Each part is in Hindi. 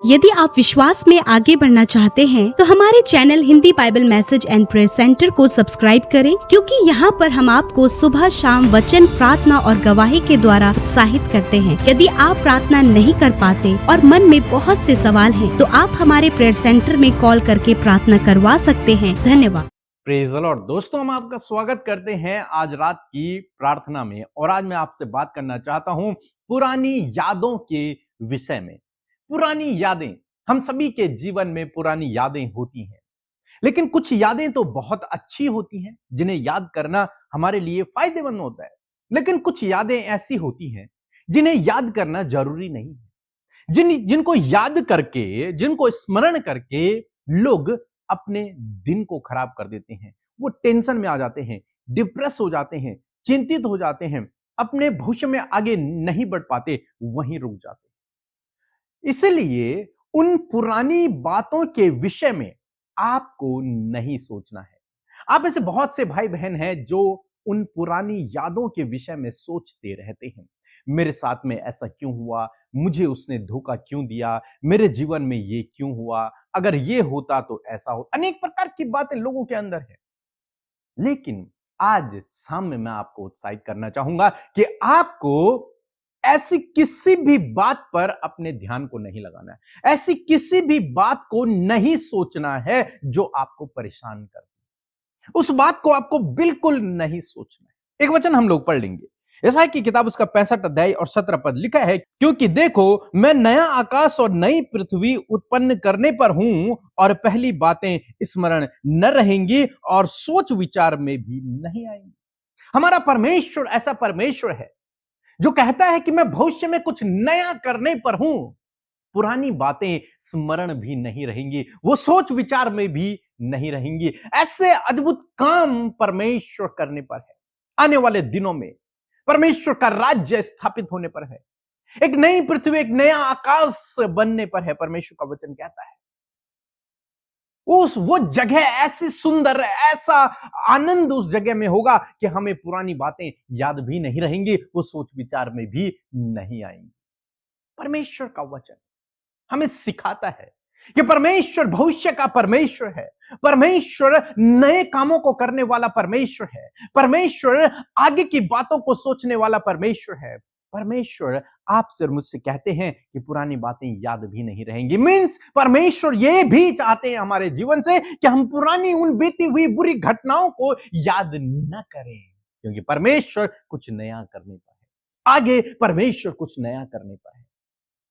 यदि आप विश्वास में आगे बढ़ना चाहते हैं तो हमारे channel Hindi Bible message and prayer centre को सब्सक्राइब करें, क्योंकि यहाँ पर हम आपको सुबह शाम वचन, प्रार्थना और गवाही के द्वारा उत्साहित करते हैं। यदि आप प्रार्थना नहीं कर पाते और मन में बहुत से सवाल हैं, तो आप हमारे प्रेयर सेंटर में कॉल करके प्रार्थना करवा सकते हैं। धन्यवाद। Praise the Lord. दोस्तों, हम आपका स्वागत करते हैं आज रात की प्रार्थना में। और आज मैं आपसे बात करना चाहता हूं पुरानी यादों के विषय में। पुरानी यादें, हम सभी के जीवन में पुरानी यादें होती हैं, लेकिन कुछ यादें तो बहुत अच्छी होती हैं जिन्हें याद करना हमारे लिए फायदेमंद होता है। लेकिन कुछ यादें ऐसी होती हैं जिन्हें याद करना जरूरी नहीं है, जिनको याद करके, जिनको स्मरण करके लोग अपने दिन को खराब कर देते हैं। वो टेंशन में आ जाते हैं, डिप्रेस हो जाते हैं, चिंतित हो जाते हैं, अपने भविष्य में आगे नहीं बढ़ पाते, वहीं रुक जाते हैं। इसलिए उन पुरानी बातों के विषय में आपको नहीं सोचना है। आप में से बहुत से भाई बहन हैं जो उन पुरानी यादों के विषय में सोचते रहते हैं। मेरे साथ में ऐसा क्यों हुआ, मुझे उसने धोखा क्यों दिया, मेरे जीवन में ये क्यों हुआ, अगर ये होता तो ऐसा हो। अनेक प्रकार की बातें लोगों के अंदर है। लेकिन आज शाम में मैं आपको उत्साहित करना चाहूंगा कि आपको ऐसी किसी भी बात पर अपने ध्यान को नहीं लगाना है, ऐसी किसी भी बात को नहीं सोचना है जो आपको परेशान कर दे। उस बात को आपको बिल्कुल नहीं सोचना है। एक वचन हम लोग पढ़ लेंगे, यशायाह की किताब उसका 65 अध्याय और 17 पद। लिखा है, क्योंकि देखो मैं नया आकाश और नई पृथ्वी उत्पन्न करने पर हूं, और पहली बातें स्मरण न रहेंगी और सोच विचार में भी नहीं आएंगी। हमारा परमेश्वर ऐसा परमेश्वर है जो कहता है कि मैं भविष्य में कुछ नया करने पर हूं। पुरानी बातें स्मरण भी नहीं रहेंगी, वो सोच विचार में भी नहीं रहेंगी। ऐसे अद्भुत काम परमेश्वर करने पर है। आने वाले दिनों में परमेश्वर का राज्य स्थापित होने पर है, एक नई पृथ्वी, एक नया आकाश बनने पर है। परमेश्वर का वचन कहता है वो जगह ऐसी सुंदर, ऐसा आनंद उस जगह में होगा कि हमें पुरानी बातें याद भी नहीं रहेंगी, वो सोच विचार में भी नहीं आएंगी। परमेश्वर का वचन हमें सिखाता है कि परमेश्वर भविष्य का परमेश्वर है, परमेश्वर नए कामों को करने वाला परमेश्वर है, परमेश्वर आगे की बातों को सोचने वाला परमेश्वर है। परमेश्वर आपसे और मुझसे कहते हैं कि पुरानी बातें याद भी नहीं रहेंगी। मींस परमेश्वर ये भी चाहते हैं हमारे जीवन से कि हम पुरानी उन बीती हुई बुरी घटनाओं को याद न करें, क्योंकि परमेश्वर कुछ नया करने पर है। आगे परमेश्वर कुछ नया करने पर है।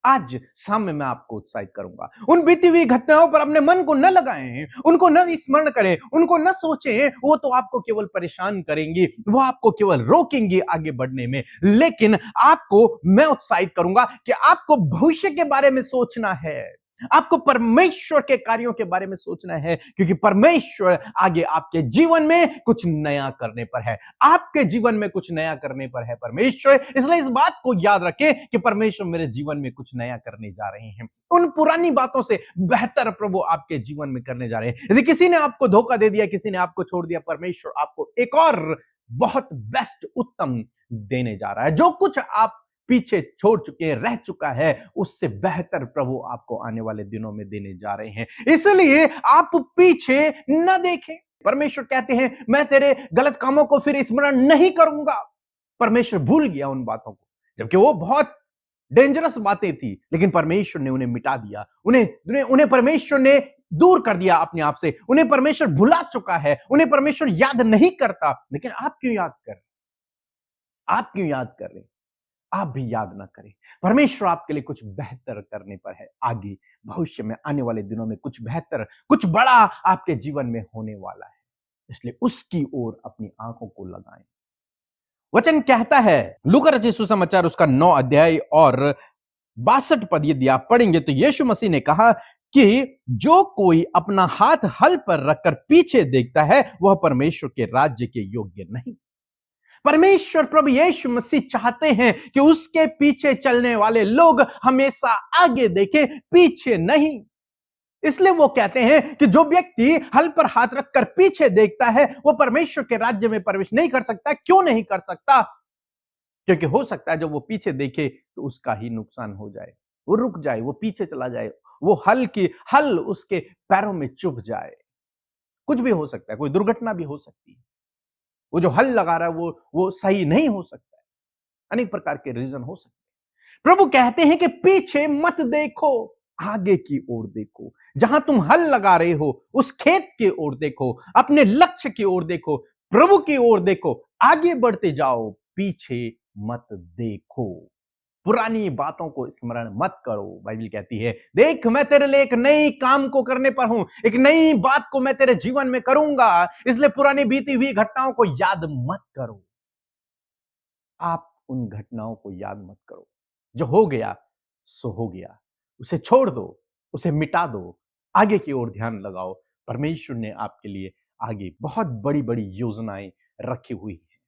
आज शाम में मैं आपको उत्साहित करूंगा। उन बीती हुई घटनाओं पर अपने मन को न लगाएं, उनको न स्मरण करें, उनको न सोचें। वो तो आपको केवल परेशान करेंगी, वो आपको केवल रोकेंगी आगे बढ़ने में। लेकिन आपको मैं उत्साहित करूंगा कि आपको भविष्य के बारे में सोचना है, आपको परमेश्वर के कार्यों के बारे में सोचना है, क्योंकि परमेश्वर आगे आपके जीवन में कुछ नया करने पर है। आपके जीवन में कुछ नया करने पर है परमेश्वर। इसलिए इस बात को याद रखें कि परमेश्वर मेरे जीवन में कुछ नया करने जा रहे हैं। उन पुरानी बातों से बेहतर प्रभु आपके जीवन में करने जा रहे हैं। यदि किसी ने आपको धोखा दे दिया, किसी ने आपको छोड़ दिया, परमेश्वर आपको एक और बहुत बेस्ट, उत्तम देने जा रहा है। जो कुछ आप पीछे छोड़ चुके, रह चुका है, उससे बेहतर प्रभु आपको आने वाले दिनों में देने जा रहे हैं। इसलिए आप पीछे न देखें। परमेश्वर कहते हैं, मैं तेरे गलत कामों को फिर स्मरण नहीं करूंगा। परमेश्वर भूल गया उन बातों को, जबकि वो बहुत डेंजरस बातें थी, लेकिन परमेश्वर ने उन्हें मिटा दिया। उन्हें परमेश्वर ने दूर कर दिया अपने आप से। उन्हें परमेश्वर भुला चुका है, उन्हें परमेश्वर याद नहीं करता। लेकिन आप क्यों याद कर रहे? आप क्यों याद कर रहे? आप भी याद ना करें। परमेश्वर आपके लिए कुछ बेहतर करने पर है। आगे भविष्य में आने वाले दिनों में कुछ बेहतर, कुछ बड़ा आपके जीवन में होने वाला है। इसलिए उसकी ओर अपनी आंखों को लगाएं। वचन कहता है, लूका रचित सुसमाचार उसका 9 अध्याय और 62 पद यदि आप पढ़ेंगे तो यीशु मसीह ने कहा कि जो कोई अपना हाथ हल पर रखकर पीछे देखता है वह परमेश्वर के राज्य के योग्य नहीं। परमेश्वर प्रभु यीशु मसीह चाहते हैं कि उसके पीछे चलने वाले लोग हमेशा आगे देखें, पीछे नहीं। इसलिए वो कहते हैं कि जो व्यक्ति हल पर हाथ रखकर पीछे देखता है वो परमेश्वर के राज्य में प्रवेश नहीं कर सकता। क्यों नहीं कर सकता? क्योंकि हो सकता है जब वो पीछे देखे तो उसका ही नुकसान हो जाए, वो रुक जाए, वो पीछे चला जाए, वो हल उसके पैरों में चुभ जाए। कुछ भी हो सकता है, कोई दुर्घटना भी हो सकती है। वो जो हल लगा रहा है वो सही नहीं हो सकता है। अनेक प्रकार के रीजन हो सकते हैं। प्रभु कहते हैं कि पीछे मत देखो, आगे की ओर देखो। जहां तुम हल लगा रहे हो उस खेत की ओर देखो, अपने लक्ष्य की ओर देखो, प्रभु की ओर देखो, आगे बढ़ते जाओ, पीछे मत देखो। पुरानी बातों को स्मरण मत करो। बाइबल कहती है, देख मैं तेरे लिए एक नई काम को करने पर हूं, एक नई बात को मैं तेरे जीवन में करूंगा, इसलिए पुरानी बीती हुई घटनाओं को याद मत करो। आप उन घटनाओं को याद मत करो। जो हो गया सो हो गया, उसे छोड़ दो, उसे मिटा दो, आगे की ओर ध्यान लगाओ। परमेश्वर ने आपके लिए आगे बहुत बड़ी बड़ी योजनाएं रखी हुई हैं।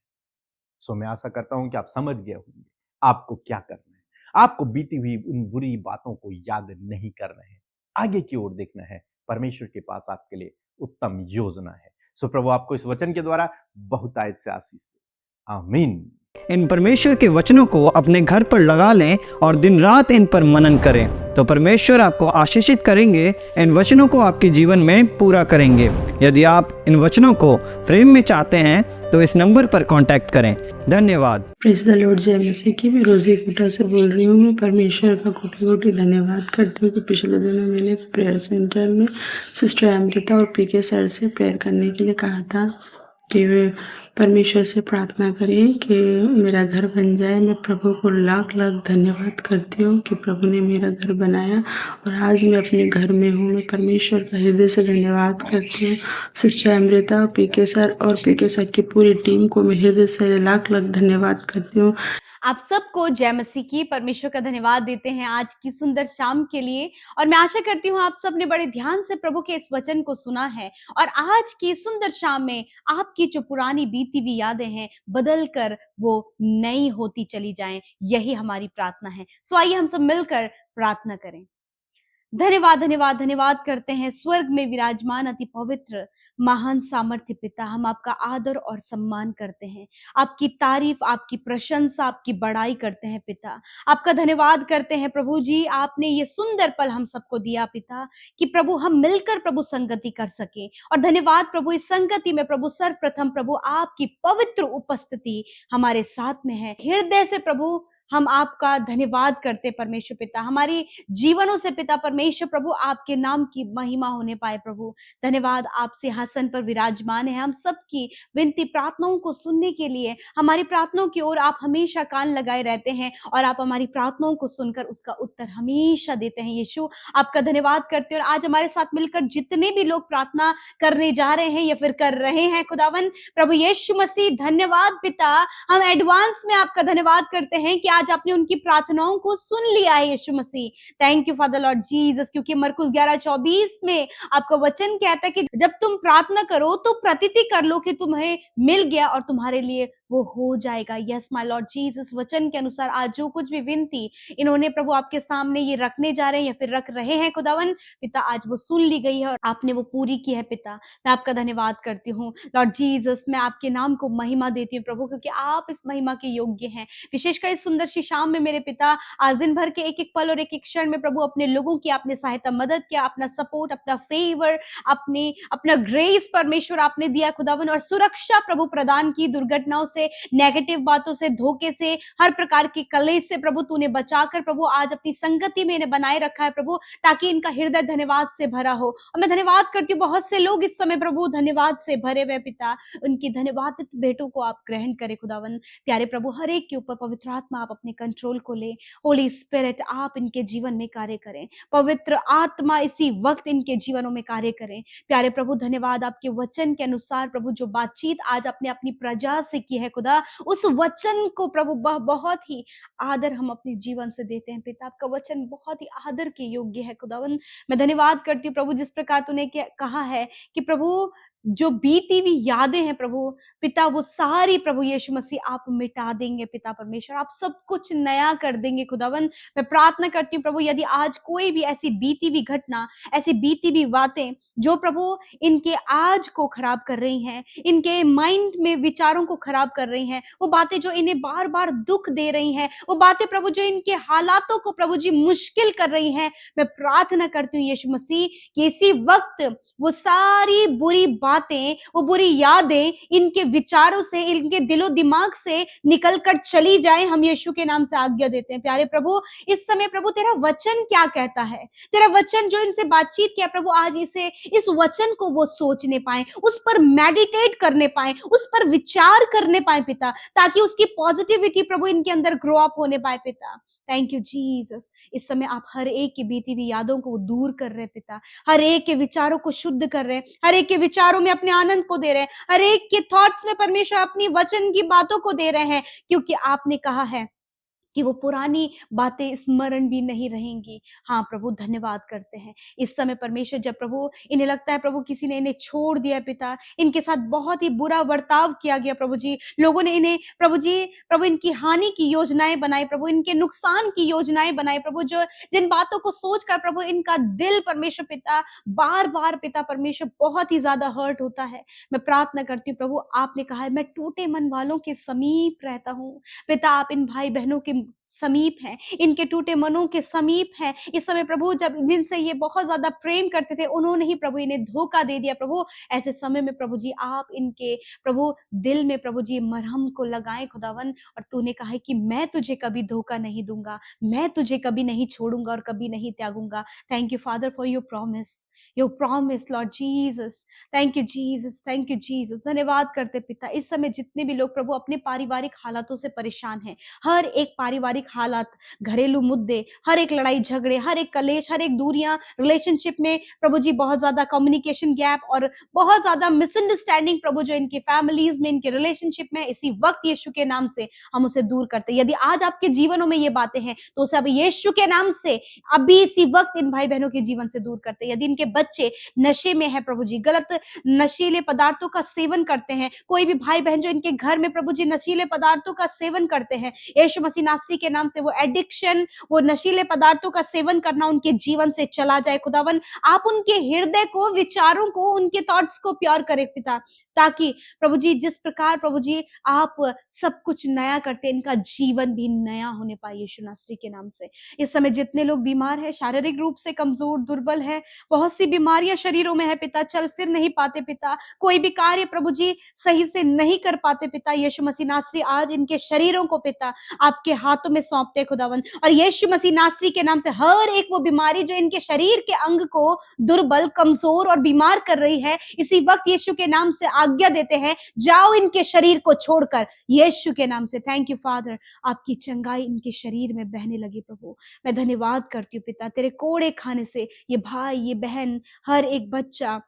सो मैं आशा करता हूं कि आप समझ गए होंगे आपको क्या करना है। आपको बीती हुई उन बुरी बातों को याद नहीं करना है, आगे की ओर देखना है। परमेश्वर के पास आपके लिए उत्तम योजना है। सो प्रभु आपको इस वचन के द्वारा बहुतायत से आशीष दे। आमीन। इन परमेश्वर के वचनों को अपने घर पर लगा लें और दिन रात इन पर मनन करें, तो परमेश्वर आपको आशीषित करेंगे, इन वचनों को आपके जीवन में पूरा करेंगे। यदि आप इन वचनों को फ्रेम में चाहते हैं तो इस नंबर पर कांटेक्ट करें। धन्यवाद। Praise the Lord. जय मसीह की। मैं रोजी कोटा से बोल रही हूँ। मैं परमेश्वर का कोटि कोटि धन्यवाद करती हूँ कि पिछले दिनों मैंने प्रेयर सेंटर में सिस्टर अमृता और पीके सर से प्रेयर करने के लिए कहा था कि वे परमेश्वर से प्रार्थना करें कि मेरा घर बन जाए। मैं प्रभु को लाख लाख धन्यवाद करती हूँ कि प्रभु ने मेरा घर बनाया और आज मैं अपने घर में हूँ। मैं परमेश्वर का हृदय से धन्यवाद करती हूँ। सिस्टर अमृता और पीके सर की पूरी टीम को मैं हृदय से लाख लाख धन्यवाद करती हूँ। आप सबको जय मसीह की। परमेश्वर का धन्यवाद देते हैं आज की सुंदर शाम के लिए, और मैं आशा करती हूँ आप सबने बड़े ध्यान से प्रभु के इस वचन को सुना है और आज की सुंदर शाम में आपकी जो पुरानी बीती हुई यादें हैं बदल कर वो नई होती चली जाएं, यही हमारी प्रार्थना है। सो आइए हम सब मिलकर प्रार्थना करें। धन्यवाद धन्यवाद धन्यवाद करते हैं स्वर्ग में विराजमान अति पवित्र महान सामर्थ्य पिता। हम आपका आदर और सम्मान करते हैं, आपकी तारीफ, आपकी प्रशंसा, आपकी बड़ाई करते हैं पिता। आपका धन्यवाद करते हैं प्रभु जी, आपने ये सुंदर पल हम सबको दिया पिता कि प्रभु हम मिलकर प्रभु संगति कर सके। और धन्यवाद प्रभु, इस संगति में प्रभु सर्वप्रथम प्रभु आपकी पवित्र उपस्थिति हमारे साथ में है। हृदय से प्रभु हम आपका धन्यवाद करते परमेश्वर पिता। हमारी जीवनों से पिता परमेश्वर प्रभु आपके नाम की महिमा होने पाए प्रभु। धन्यवाद, आप सिंहासन पर विराजमान है। हम सबकी विनती प्रार्थनाओं को सुनने के लिए, हमारी प्रार्थनाओं की ओर आप हमेशा कान लगाए रहते हैं और आप हमारी प्रार्थनाओं को सुनकर उसका उत्तर हमेशा देते हैं। यीशु आपका धन्यवाद करते हैं। और आज हमारे साथ मिलकर जितने भी लोग प्रार्थना करने जा रहे हैं या फिर कर रहे हैं खुदावन प्रभु यीशु मसीह, धन्यवाद पिता। हम एडवांस में आपका धन्यवाद करते हैं कि आज आपने उनकी प्रार्थनाओं को सुन लिया है Yeshu Masih. Thank you father lord Jesus, क्योंकि मरकुस 11:24 में आपका वचन कहता है कि जब तुम प्रार्थना करो तो प्रतीति कर लो कि तुम्हें मिल गया और तुम्हारे लिए वो हो जाएगा। यस माय लॉर्ड जीसस, वचन के अनुसार आज जो कुछ भी विनती इन्होंने प्रभु आपके सामने ये रखने जा रहे हैं या फिर रख रहे हैं खुदावन पिता, आज वो सुन ली गई है और आपने वो पूरी की है पिता। मैं आपका धन्यवाद करती हूँ लॉर्ड जीसस। मैं आपके नाम को महिमा देती हूँ प्रभु, क्योंकि आप इस महिमा के योग्य हैं। विशेषकर इस सुंदर सी शाम में मेरे पिता, आज दिन भर के एक एक पल और एक एक क्षण में प्रभु अपने लोगों की आपने सहायता, मदद किया, अपना सपोर्ट, अपना फेवर, अपना ग्रेस परमेश्वर आपने दिया खुदावन, और सुरक्षा प्रभु प्रदान की। दुर्घटनाओं से, नेगेटिव बातों से, धोखे से, हर प्रकार के कलेश से प्रभु तूने बचाकर प्रभु आज अपनी संगति में इन्हें बनाए रखा है प्रभु, ताकि इनका हृदय धन्यवाद से भरा हो। और मैं धन्यवाद करती हूँ, बहुत से लोग इस समय प्रभु धन्यवाद से भरे हुए पिता, उनकी धन्यवादित भेंटों को आप ग्रहण करें खुदावन। प्यारे प्रभु, हर एक के ऊपर पवित्र आत्मा आप अपने कंट्रोल को ले। होली स्पिरिट आप इनके जीवन में कार्य करें, पवित्र आत्मा इसी वक्त इनके जीवनों में कार्य करें। प्यारे प्रभु धन्यवाद, आपके वचन के अनुसार प्रभु जो बातचीत आज आपने अपनी प्रजा से की है खुदा, उस वचन को प्रभु बहुत ही आदर हम अपने जीवन से देते हैं पिता। आपका वचन बहुत ही आदर के योग्य है खुदावन। मैं धन्यवाद करती हूँ प्रभु, जिस प्रकार तूने कहा है कि प्रभु जो बीती हुई यादें हैं प्रभु पिता, वो सारी प्रभु यीशु मसीह आप मिटा देंगे पिता परमेश्वर, आप सब कुछ नया कर देंगे खुदावन। मैं प्रार्थना करती हूँ प्रभु, यदि आज कोई भी ऐसी बीती हुई घटना, ऐसी बीती हुई बातें जो प्रभु इनके आज को खराब कर रही हैं, इनके माइंड में विचारों को खराब कर रही हैं, वो बातें जो इन्हें बार बार दुख दे रही हैं, वो बातें प्रभु जो इनके हालातों को प्रभु जी मुश्किल कर रही हैं, मैं प्रार्थना करती हूँ यीशु मसीह कि इसी वक्त वो सारी बुरी बातें, वो बुरी यादें इनके विचारों से, इनके दिलो दिमाग से निकल कर चली जाए। हम यीशु के नाम से आज्ञा देते हैं। प्यारे प्रभु, इस समय प्रभु तेरा वचन क्या कहता है, तेरा वचन जो इनसे बातचीत किया प्रभु, आज इस वचन को वो सोचने पाए, उस पर मेडिटेट करने पाए, उस पर विचार करने पाए पिता, ताकि उसकी पॉजिटिविटी प्रभु इनके अंदर ग्रो अप होने पाए पिता। Thank you Jesus. इस समय आप हर एक की बीती हुई यादों को दूर कर रहे पिता, हर एक के विचारों को शुद्ध कर रहे हैं, हर एक के विचारों में अपने आनंद को दे रहे हैं, हर एक के थॉट्स में परमेश्वर अपनी वचन की बातों को दे रहे हैं, क्योंकि आपने कहा है कि वो पुरानी बातें स्मरण भी नहीं रहेंगी। हाँ प्रभु, धन्यवाद करते हैं। इस समय परमेश्वर, जब प्रभु इन्हें लगता है प्रभु किसी ने इन्हें छोड़ दिया पिता, इनके साथ बहुत ही बुरा बर्ताव किया गया प्रभु जी, लोगों ने इन्हें प्रभु जी, प्रभु इनकी हानि की योजनाएं बनाई प्रभु, इनके नुकसान की योजनाएं बनाई प्रभु, जो जिन बातों को सोचकर प्रभु इनका दिल परमेश्वर पिता बार बार पिता परमेश्वर बहुत ही ज्यादा हर्ट होता है। मैं प्रार्थना करती हूँ प्रभु, आपने कहा है मैं टूटे मन वालों के समीप रहता हूँ पिता, आप इन भाई बहनों के समीप हैं, इनके टूटे मनों के समीप हैं। इस समय प्रभु, जब जिनसे ये बहुत ज्यादा प्रेम करते थे, उन्होंने ही प्रभु इन्हें धोखा दे दिया प्रभु, ऐसे समय में प्रभु जी आप इनके प्रभु दिल में प्रभु जी मरहम को लगाएं खुदावन। और तूने कहा है कि मैं तुझे कभी धोखा नहीं दूंगा, मैं तुझे कभी नहीं छोड़ूंगा और कभी नहीं त्यागूंगा। Thank you father for your promise lord Jesus. Thank you Jesus, thank you Jesus. धन्यवाद करते पिता। इस समय जितने भी लोग प्रभु अपने पारिवारिक हालातों से परेशान हैं, हर एक पारिवारिक हालात, घरेलू मुद्दे, हर एक लड़ाई झगड़े, हर एक कलेश, हर एक दूरियां, रिलेशनशिप में प्रभु जी बहुत ज्यादा कम्युनिकेशन गैप और बहुत ज्यादा मिसअंडरस्टैंडिंग प्रभु जो इनकी फैमिलीज में, इनके रिलेशनशिप में, इसी वक्त यीशु के नाम से हम उसे दूर करते हैं। यदि आज आपके जीवनों में ये बातें हैं तो उसे अब यीशु के नाम से अभी इसी वक्त इन भाई बहनों के जीवन से दूर करते हैं। यदि इनके बच्चे नशे में है प्रभु जी, गलत नशीले पदार्थों का सेवन करते हैं, कोई भी भाई बहन जो इनके घर में प्रभु जी नशीले पदार्थों का सेवन करते हैं, यीशु मसीह नासरी के नाम से वो एडिक्शन, वो नशीले पदार्थों का सेवन करना उनके जीवन से चला जाए खुदावन। आप उनके हृदय को, विचारों को, उनके थॉट्स को प्योर करें पिता, ताकि प्रभु जी जिस प्रकार प्रभु जी आप सब कुछ नया करते, इनका जीवन भी नया होने पाए यीशु नासरी के नाम से। इस समय जितने लोग बीमार हैं, शारीरिक रूप से कमजोर, दुर्बल है, बहुत सी बीमारियां शरीरों में है पिता, चल फिर नहीं पाते पिता, कोई भी कार्य प्रभु जी सही से नहीं कर पाते पिता, यीशु मसीह नासरी आज इनके शरीरों को पिता आपके हाथों में सौंपते खुदावन। और यीशु मसीह नासरी के नाम से हर एक वो बीमारी जो इनके शरीर के अंग को दुर्बल, कमजोर और बीमार कर रही है, इसी वक्त यीशु के नाम से आज्ञा देते हैं, जाओ इनके शरीर को छोड़कर यीशु के नाम से। थैंक यू फादर, आपकी चंगाई इनके शरीर में बहने लगी प्रभु। मैं धन्यवाद करती हूँ पिता, तेरे कोड़े खाने से ये भाई, ये बहन, हर एक बच्चा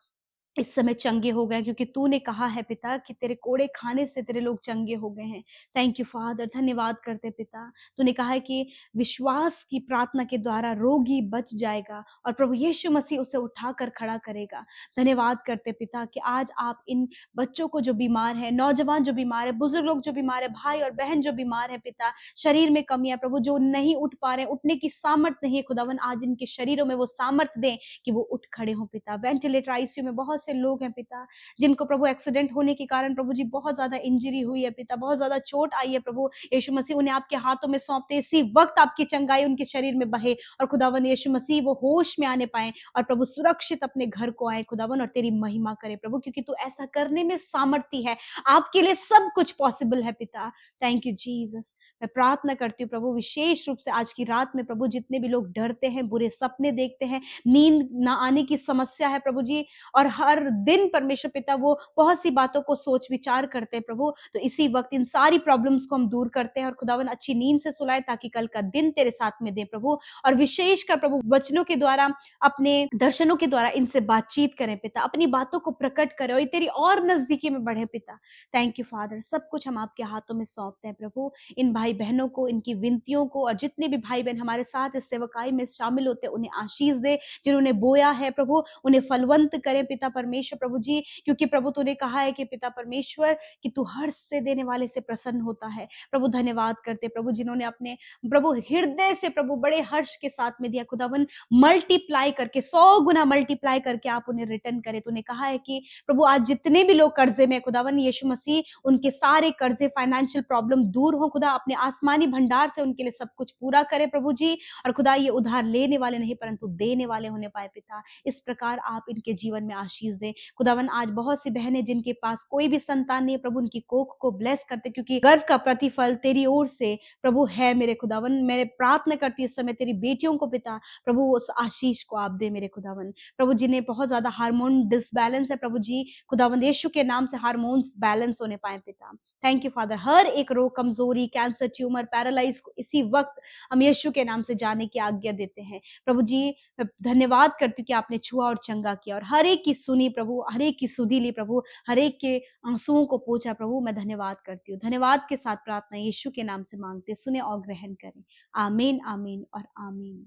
इस समय चंगे हो गए, क्योंकि तूने कहा है पिता कि तेरे कोड़े खाने से तेरे लोग चंगे हो गए हैं। थैंक यू फादर, धन्यवाद करते पिता। तूने कहा है कि विश्वास की प्रार्थना के द्वारा रोगी बच जाएगा और प्रभु यीशु मसीह उसे उठाकर खड़ा करेगा। धन्यवाद करते पिता कि आज आप इन बच्चों को जो बीमार है, नौजवान जो बीमार है, बुजुर्ग लोग जो बीमार है, भाई और बहन जो बीमार है पिता, शरीर में कमियां प्रभु, जो नहीं उठ पा रहे, उठने की सामर्थ्य नहीं है खुदावन, आज इनके शरीरों में वो सामर्थ्य दें कि वो उठ खड़े हों पिता। वेंटिलेटर आईसीयू में बहुत से लोग हैं पिता, जिनको प्रभु एक्सीडेंट होने के कारण प्रभु जी बहुत ज्यादा इंजरी हुई है पिता, बहुत ज्यादा चोट आई है प्रभु यीशु मसीह, उन्हें आपके हाथों में सौंपते इसी वक्त आपकी चंगाई उनके शरीर में बहे और खुदावन यीशु मसीह वो होश में आने पाए और प्रभु सुरक्षित अपने घर को आए खुदावन, और तेरी महिमा करे प्रभु, क्योंकि तू ऐसा करने में सामर्थ्य है, आपके लिए सब कुछ पॉसिबल है पिता। Thank you Jesus. मैं प्रार्थना करती हूँ प्रभु, विशेष रूप से आज की रात में प्रभु जितने भी लोग डरते हैं, बुरे सपने देखते हैं, नींद ना आने की समस्या है प्रभु जी, और हर दिन परमेश्वर पिता वो बहुत सी बातों को सोच विचार करते हैं प्रभु, तो इसी वक्त इन सारी प्रॉब्लम्स को हम दूर करते हैं और खुदावन अच्छी नींद से सुलाए, ताकि कल का दिन तेरे साथ में दे प्रभु, और विशेष कर प्रभु वचनों के द्वारा, अपने दर्शनों के द्वारा इनसे बातचीत करें पिता, अपनी बातों को प्रकट करें और तेरी और नजदीकी में बढ़े पिता। थैंक यू फादर, सब कुछ हम आपके हाथों में सौंपते हैं प्रभु, इन भाई बहनों को, इनकी विनतियों को, और जितने भी भाई बहन हमारे साथ इस सेवकाई में शामिल होते हैं उन्हें आशीष दे, जिन्होंने बोया है प्रभु उन्हें फलवंत करें पिता परमेश्वर प्रभु जी, क्योंकि प्रभु तूने कहा है कि पिता परमेश्वर कि तू हर्ष से देने वाले से प्रसन्न होता है। प्रभु धन्यवाद करते प्रभु, जिन्होंने अपने प्रभु हृदय से प्रभु बड़े हर्ष के साथ में दिया खुदावन, मल्टीप्लाई करके 100 गुना मल्टीप्लाई करके आप उन्हें रिटर्न करे। तूने कहा है कि प्रभु आज जितने भी लोग कर्जे में खुदावन, यीशु मसीह उनके सारे कर्जे, फाइनेंशियल प्रॉब्लम दूर हो खुदा, अपने आसमानी भंडार से उनके लिए सब कुछ पूरा करे प्रभु जी। और खुदा ये उधार लेने वाले नहीं परंतु देने वाले होने पाए पिता, इस प्रकार आप इनके जीवन में आशीष दें खुदावन। आज बहुत सी बहनें जिनके पास कोई भी संतान नहीं है प्रभु, उनकी कोख को ब्लेस करते, क्योंकि गर्व का प्रतिफल तेरी ओर से प्रभु है मेरे खुदावन। मैं प्रार्थना करती हूँ इस समय तेरी बेटियों को पिता प्रभु उस आशीष को आप दे मेरे खुदावन। प्रभु जिन्हें बहुत ज्यादा हार्मोन डिसबैलेंस है प्रभु जी, खुदावन यीशु के नाम से हार्मोन्स बैलेंस होने पाए पिता। थैंक यू फादर, हर एक रोग, कमजोरी, कैंसर, ट्यूमर, पैरालाइज को इसी वक्त हम यीशु के नाम से जाने की आज्ञा देते हैं प्रभु जी। मैं धन्यवाद करती हूँ कि आपने छुआ और चंगा किया और हर एक की सुनी प्रभु, हर एक की सुधी ली प्रभु, हर एक के आंसुओं को पोंछा प्रभु। मैं धन्यवाद करती हूँ, धन्यवाद के साथ प्रार्थना यीशु के नाम से मांगते, सुने और ग्रहण करें। आमीन, आमीन और आमीन।